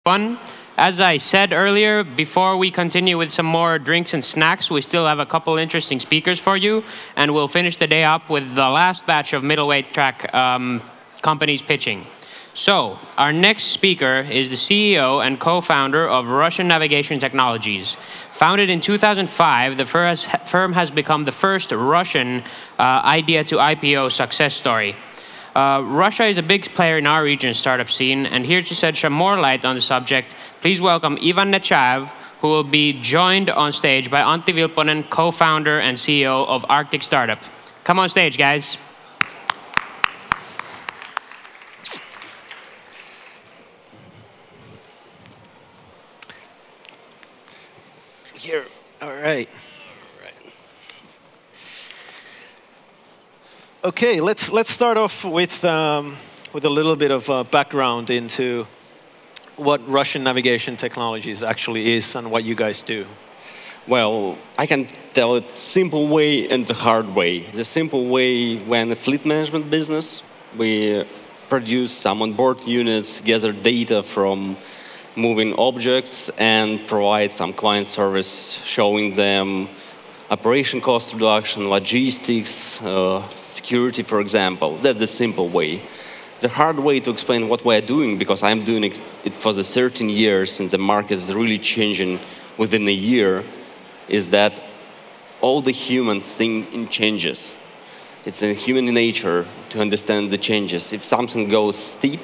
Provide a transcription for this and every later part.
Fun. As I said earlier, before we continue with some more drinks and snacks, we still have a couple interesting speakers for you, and we'll finish the day up with the last batch of middleweight track companies pitching. So, our next speaker is the CEO and co-founder of Russian Navigation Technologies. Founded in 2005, the firm has become the first Russian idea to IPO success story. Russia is a big player in our region's startup scene, and here to shed some more light on the subject, please welcome Iván Nečajev, who will be joined on stage by Antti Vilponen, co-founder and CEO of Arctic Startup. Come on stage, guys. Here, all right. Okay, let's start off with a little bit of background into what Russian Navigation Technologies actually is and what you guys do. Well, I can tell it simple way and the hard way. The simple way, when a fleet management business, we produce some onboard units, gather data from moving objects, and provide some client service showing them operation cost reduction, logistics, security, for example. That's the simple way. The hard way to explain what we are doing, because I'm doing it for the 13 years and the market is really changing within a year, is that all the human thing in changes. It's in human nature to understand the changes. If something goes steep,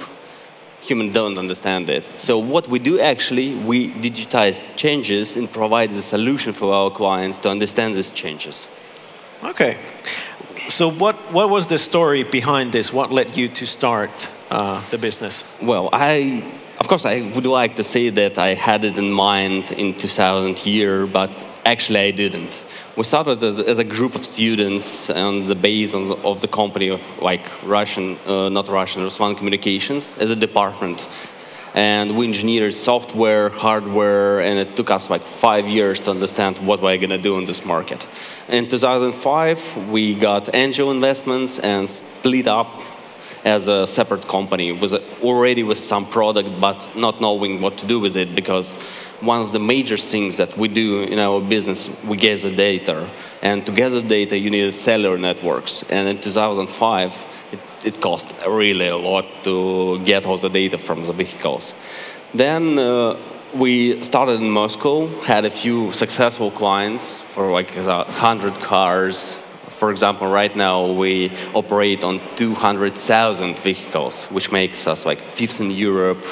humans don't understand it. So what we do actually, we digitize changes and provide the solution for our clients to understand these changes. Okay. So what was the story behind this? What led you to start the business? Well, of course, I would like to say that I had it in mind in 2000 year, but actually I didn't. We started as a group of students on the base of the company, like Ruslan Communications, as a department. And we engineered software, hardware, and it took us like 5 years to understand what we're going to do in this market. In 2005, we got angel investments and split up as a separate company, already with some product, but not knowing what to do with it, because one of the major things that we do in our business, we gather data. And to gather data, you need cellular networks. And in 2005, it cost really a lot to get all the data from the vehicles. Then we started in Moscow, had a few successful clients for like 100 cars. For example, right now we operate on 200,000 vehicles, which makes us like 5th in Europe,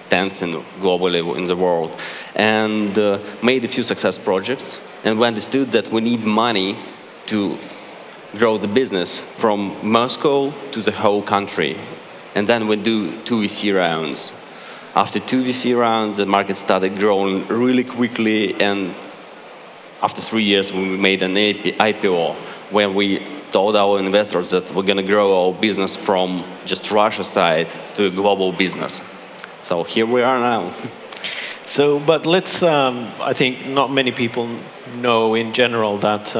10th globally in the world. And made a few success projects, and we understood that we need money to grow the business from Moscow to the whole country. And then we do 2 VC rounds. After 2 VC rounds, the market started growing really quickly, and after 3 years, we made an IPO, where we told our investors that we're going to grow our business from just Russia side to a global business. So here we are now. So, but let's, I think not many people know in general that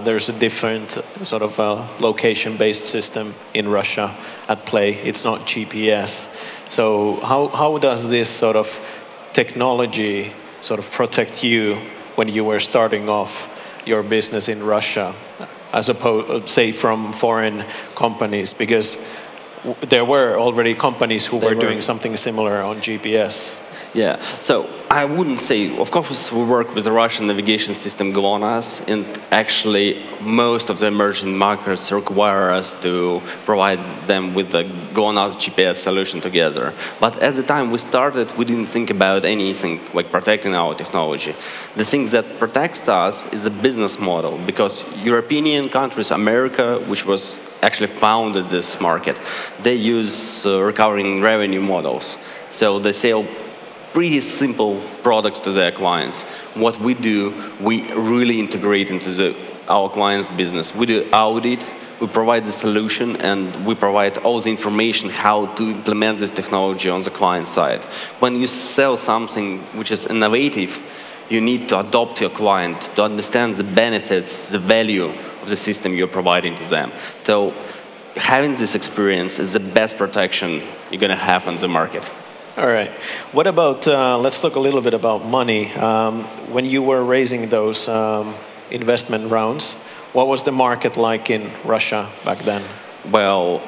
there's a different sort of location-based system in Russia at play. It's not GPS. So how does this sort of technology sort of protect you when you were starting off your business in Russia, as opposed, say, from foreign companies? Because there were already companies who were doing something similar on GPS. Yeah, so I wouldn't say, of course, we work with the Russian navigation system GLONASS, and actually most of the emerging markets require us to provide them with the GLONASS GPS solution together. But at the time we started, we didn't think about anything like protecting our technology. The thing that protects us is the business model, because European countries, America, which was actually founded this market, they use recurring revenue models. So they sell pretty simple products to their clients. What we do, we really integrate into our client's business. We do audit, we provide the solution, and we provide all the information how to implement this technology on the client side. When you sell something which is innovative, you need to adopt your client to understand the benefits, the value of the system you're providing to them. So having this experience is the best protection you're going to have on the market. All right. What about, let's talk a little bit about money. When you were raising those investment rounds, what was the market like in Russia back then? Well,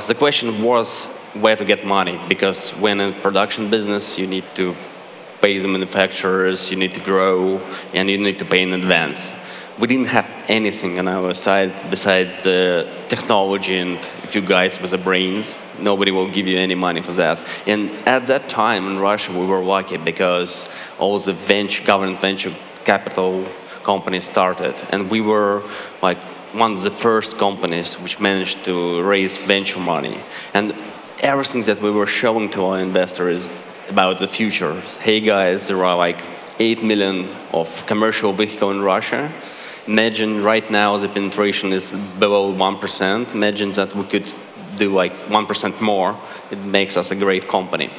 the question was where to get money, because when in production business, you need to pay the manufacturers, you need to grow, and you need to pay in advance. We didn't have anything on our side besides the technology and a few guys with the brains. Nobody will give you any money for that. And at that time in Russia, we were lucky because all the government venture capital companies started. And we were like one of the first companies which managed to raise venture money. And everything that we were showing to our investors about the future. Hey guys, there are like 8 million of commercial vehicle in Russia. Imagine right now the penetration is below 1%. Imagine that we could do like 1% more. It makes us a great company.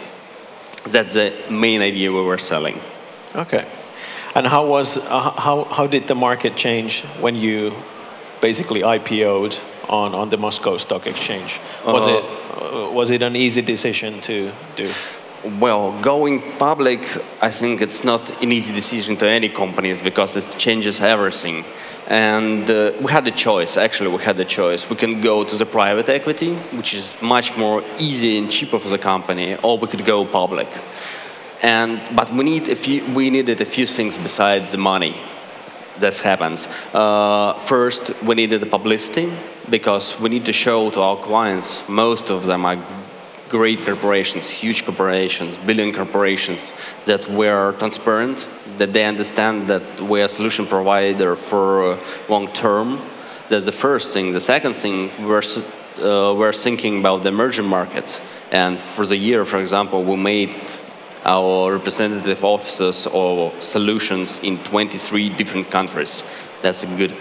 That's the main idea we were selling. Okay. And how did the market change when you basically IPO'd on the Moscow Stock Exchange? Was it an easy decision to do? Well, going public, I think it's not an easy decision to any companies because it changes everything. And we had a choice, actually we had a choice. We can go to the private equity, which is much more easy and cheaper for the company, or we could go public. But we needed a few things besides the money. That happens. First, we needed the publicity, because we need to show to our clients, most of them are great corporations, huge corporations, billion corporations, that we're transparent, that they understand that we're a solution provider for long term. That's the first thing. The second thing, we're thinking about the emerging markets. And for the year, for example, we made our representative offices or solutions in 23 different countries. That's good.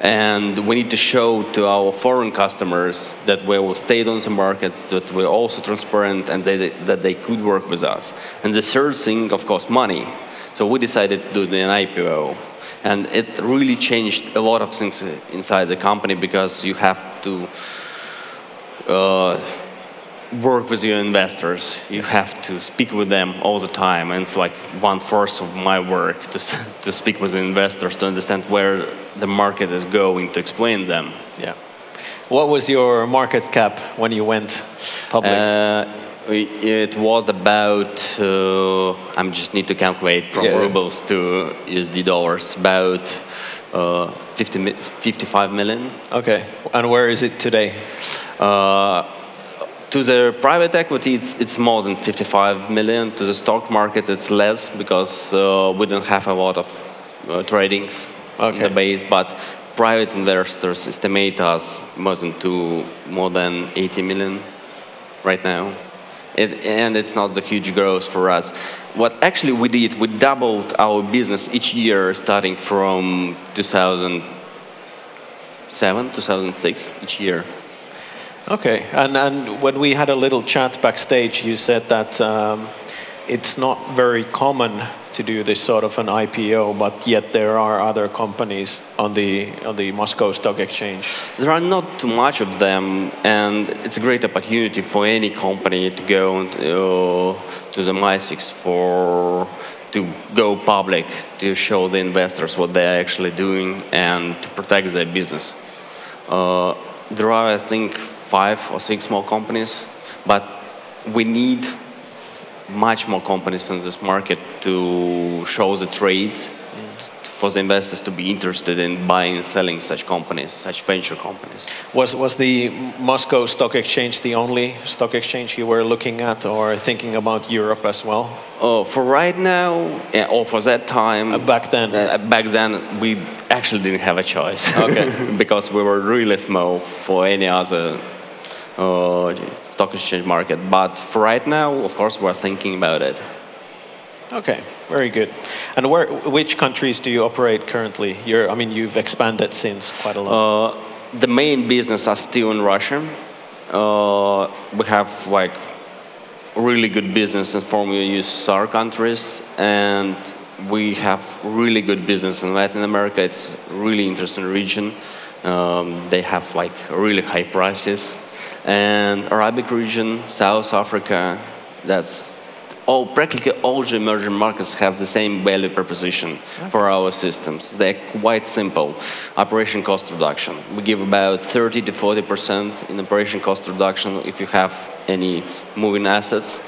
And we need to show to our foreign customers that we will stay on the markets, that we're also transparent, and that they could work with us. And the third thing, of course, money. So we decided to do an IPO. And it really changed a lot of things inside the company, because you have to work with your investors. You have to speak with them all the time, and it's like 1/4 of my work to speak with the investors, to understand where the market is going, to explain them. Yeah. What was your market cap when you went public? It was about, I just need to calculate from rubles to USD dollars, about 55 million. Okay, and where is it today? To the private equity, it's more than 55 million. To the stock market, it's less, because we don't have a lot of tradings in the base. But private investors estimate us more than 80 million right now. And it's not the huge growth for us. What actually we did, we doubled our business each year, starting from 2007, 2006, each year. Okay, and when we had a little chat backstage, you said that it's not very common to do this sort of an IPO, but yet there are other companies on the Moscow Stock Exchange. There are not too much of them, and it's a great opportunity for any company to go to the MySix to go public, to show the investors what they're actually doing and to protect their business. There are, I think, 5 or 6 small companies, but we need much more companies in this market to show the trades, for the investors to be interested in buying and selling such companies, such venture companies. Was the Moscow Stock Exchange the only stock exchange you were looking at, or thinking about Europe as well? For right now, or for that time. Back then? Back then, we actually didn't have a choice. Okay. Because we were really small for any other stock exchange market. But for right now, of course, we're thinking about it. Okay, very good. And which countries do you operate currently? You've expanded since quite a lot. The main business are still in Russia. We have like really good business in former USSR countries, and we have really good business in Latin America. It's a really interesting region. They have like really high prices. And Arabic region, South Africa, Practically all the emerging markets have the same value proposition for our systems. They're quite simple. Operation cost reduction. We give about 30 to 40% in operation cost reduction if you have any moving assets.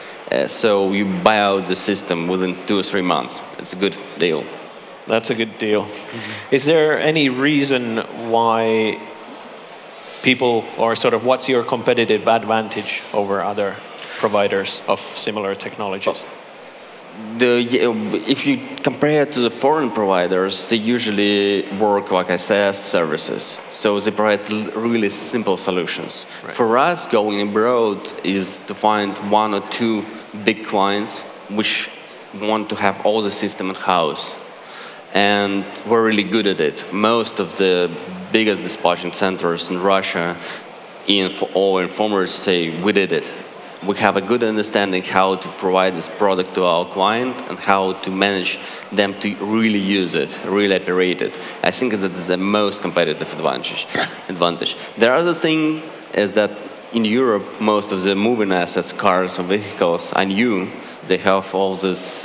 So you buy out the system within 2 or 3 months. It's a good deal. That's a good deal. Is there any reason why people, or sort of what's your competitive advantage over other providers of similar technologies? If you compare it to the foreign providers, they usually work, like I said, as services. So they provide really simple solutions. Right. For us, going abroad is to find 1 or 2 big clients which want to have all the system in-house. And we're really good at it. Most of the biggest dispatching centers in Russia, all informers say, we did it. We have a good understanding how to provide this product to our client and how to manage them to really use it, really operate it. I think that is the most competitive advantage. The other thing is that in Europe, most of the moving assets, cars or vehicles are new. They have all this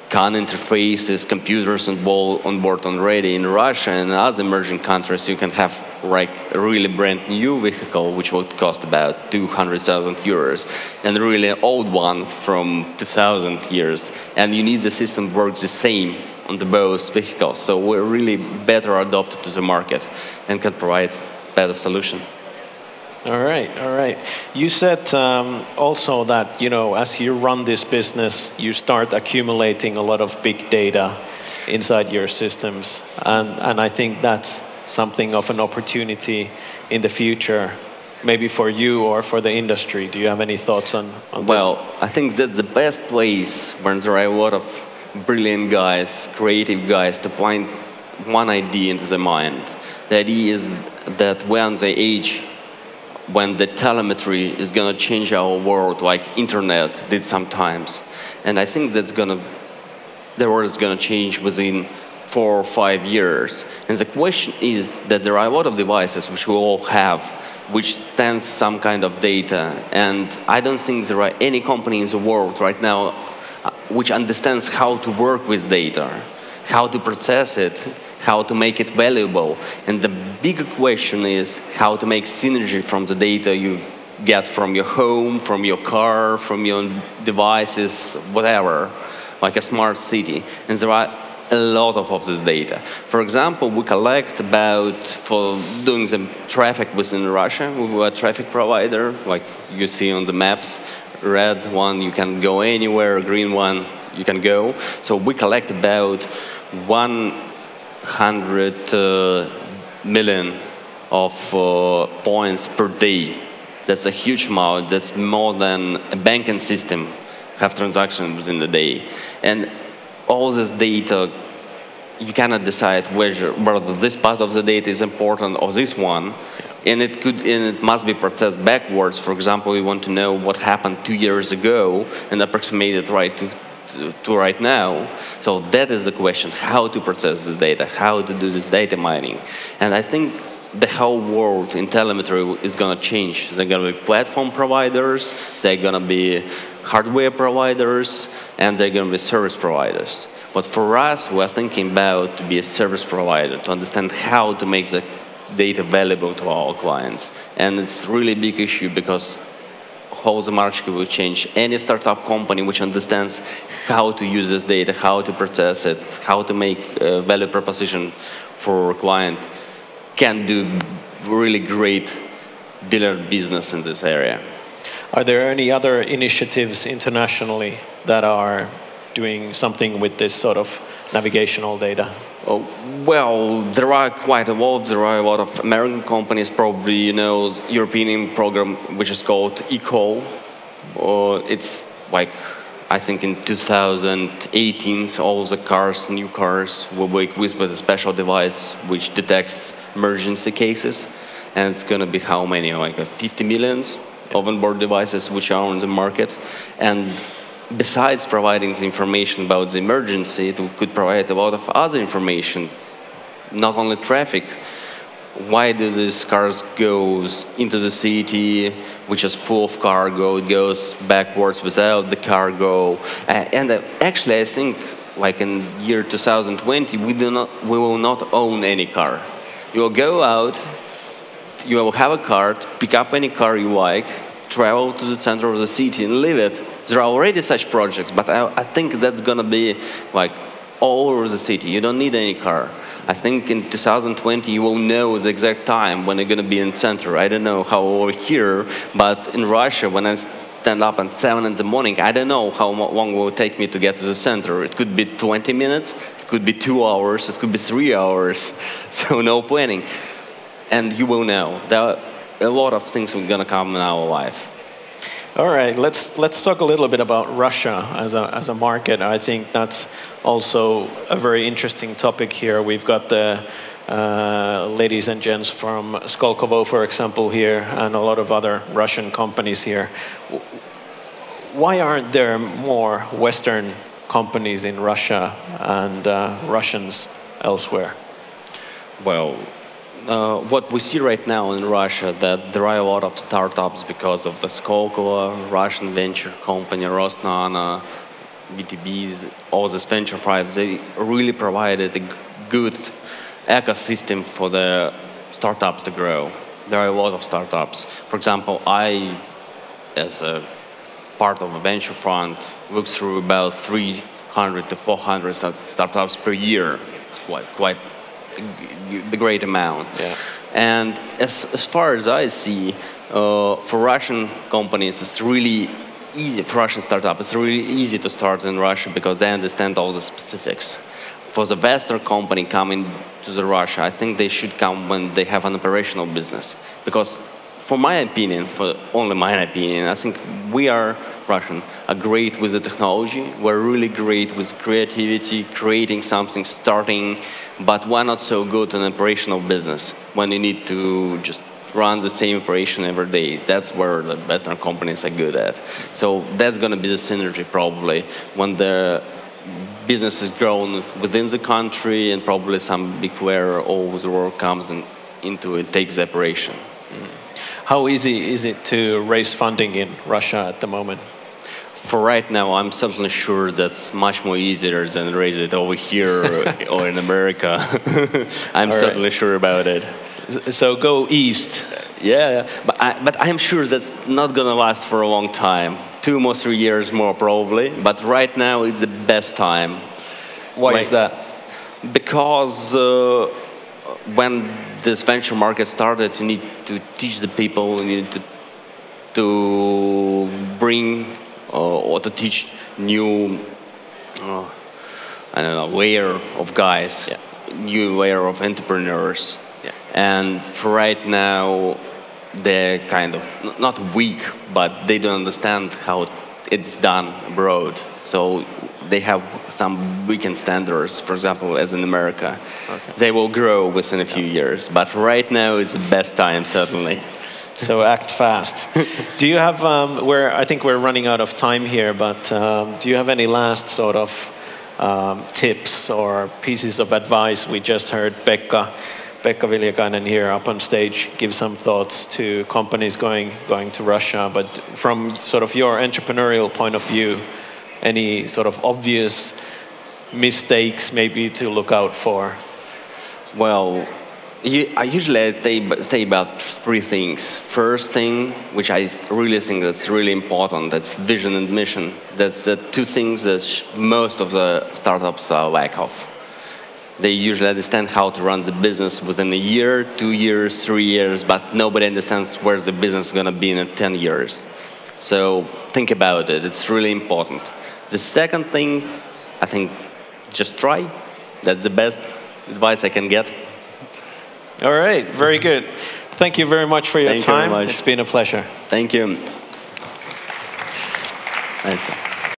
CAN interfaces, computers on board already. In Russia and other emerging countries, you can have like a really brand new vehicle, which would cost about 200,000 euros, and a really old one from 2000 years. And you need the system to work the same on the both vehicles. So we're really better adapted to the market and can provide better solution. All right, all right. You said also that, you know, as you run this business, you start accumulating a lot of big data inside your systems. And I think that's something of an opportunity in the future, maybe for you or for the industry. Do you have any thoughts on this? Well, I think that's the best place when there are a lot of brilliant guys, creative guys, to find one idea into the mind. The idea is that when they age, when the telemetry is going to change our world like internet did sometimes. And I think the world is going to change within 4 or 5 years. And the question is that there are a lot of devices which we all have, which stands some kind of data. And I don't think there are any company in the world right now which understands how to work with data, how to process it, how to make it valuable. And the bigger question is how to make synergy from the data you get from your home, from your car, from your devices, whatever, like a smart city. And there are a lot of this data. For example, we collect for doing the traffic within Russia. We were a traffic provider, like you see on the maps. Red one, you can go anywhere. Green one, you can go. So we collect about 100 million of points per day. That's a huge amount. That's more than a banking system have transactions within the day. And all this data, you cannot decide whether this part of the data is important or this one. And it must be processed backwards. For example, we want to know what happened 2 years ago and approximate it right to right now. So that is the question, how to process this data, how to do this data mining. And I think the whole world in telemetry is going to change. They're going to be platform providers, they're going to be hardware providers, and they're going to be service providers. But for us, we're thinking about to be a service provider, to understand how to make the data valuable to our clients. And it's really a big issue because how the market will change. Any startup company which understands how to use this data, how to process it, how to make a value proposition for a client can do really great business in this area. Are there any other initiatives internationally that are doing something with this sort of navigational data? Oh, well, there are quite a lot. There are a lot of American companies, probably, you know, European program which is called eCall. It's like, I think in 2018, all the cars, new cars, will be equipped with a special device which detects emergency cases. And it's going to be how many? Like 50 million of onboard devices which are on the market. And besides providing the information about the emergency, it could provide a lot of other information, not only traffic. why do these cars go into the city, which is full of cargo, it goes backwards without the cargo. And actually, I think, like in year 2020, we will not own any car. You will go out, you will have a car, pick up any car you like, travel to the center of the city and leave it. There are already such projects, but I think that's going to be like all over the city. You don't need any car. I think in 2020 you will know the exact time when you're going to be in the center. I don't know how over here, but in Russia, when I stand up at 7 in the morning, I don't know how long it will take me to get to the center. It could be 20 minutes, it could be 2 hours, it could be 3 hours. So no planning. And you will know. There are a lot of things are going to come in our life. All right, let's talk a little bit about Russia as a market. I think that's also a very interesting topic here. We've got the ladies and gents from Skolkovo, for example, here, and a lot of other Russian companies here. Why aren't there more Western companies in Russia and Russians elsewhere? Well, what we see right now in Russia, that there are a lot of startups because of the Skolkovo, Russian venture company, Rosnano, BTBs, all these venture firms. They really provided a good ecosystem for the startups to grow. There are a lot of startups. For example, I, as a part of a venture fund, look through about 300 to 400 startups per year. It's quite a great amount. Yeah. And as far as I see, for Russian companies, it's really easy, for Russian startups, it's really easy to start in Russia because they understand all the specifics. For the Western company coming to Russia, I think they should come when they have an operational business. Because for my opinion, for only my opinion, I think we are Russian, are great with the technology. We're really great with creativity, creating something, starting, but we're not so good in operational business when you need to just run the same operation every day. That's where the Western companies are good at. So that's going to be the synergy probably when the business is grown within the country and probably some big player all over the world comes into it, takes the operation. How easy is it to raise funding in Russia at the moment? For right now, I'm certainly sure that's much more easier than raise it over here or in America. I'm certainly sure about it. So go east. Yeah, but I'm sure that's not going to last for a long time. 2 more, 3 years more probably. But right now, it's the best time. Why is that? Because when this venture market started, you need to teach the people, you need to bring or to teach new, I don't know, layer of guys, new layer of entrepreneurs. Yeah. And for right now, they're kind of, not weak, but they don't understand how it's done abroad. So they have some weakened standards, for example, as in America. Okay. They will grow within a few years, but right now is the best time, certainly. So act fast. Do you have, I think we're running out of time here, but do you have any last sort of tips or pieces of advice? We just heard Pekka Viljakainen here up on stage give some thoughts to companies going to Russia, but from sort of your entrepreneurial point of view, any sort of obvious mistakes maybe to look out for? Well, I usually say about 3 things. First thing, which I really think that's really important, that's vision and mission. That's the 2 things that most of the startups are lack of. They usually understand how to run the business within a year, 2 years, 3 years, but nobody understands where the business is going to be in 10 years. So think about it. It's really important. The second thing, I think, just try. That's the best advice I can get. All right, very good. Thank you very much for your time. Thank you very much. It's been a pleasure. Thank you. Nice.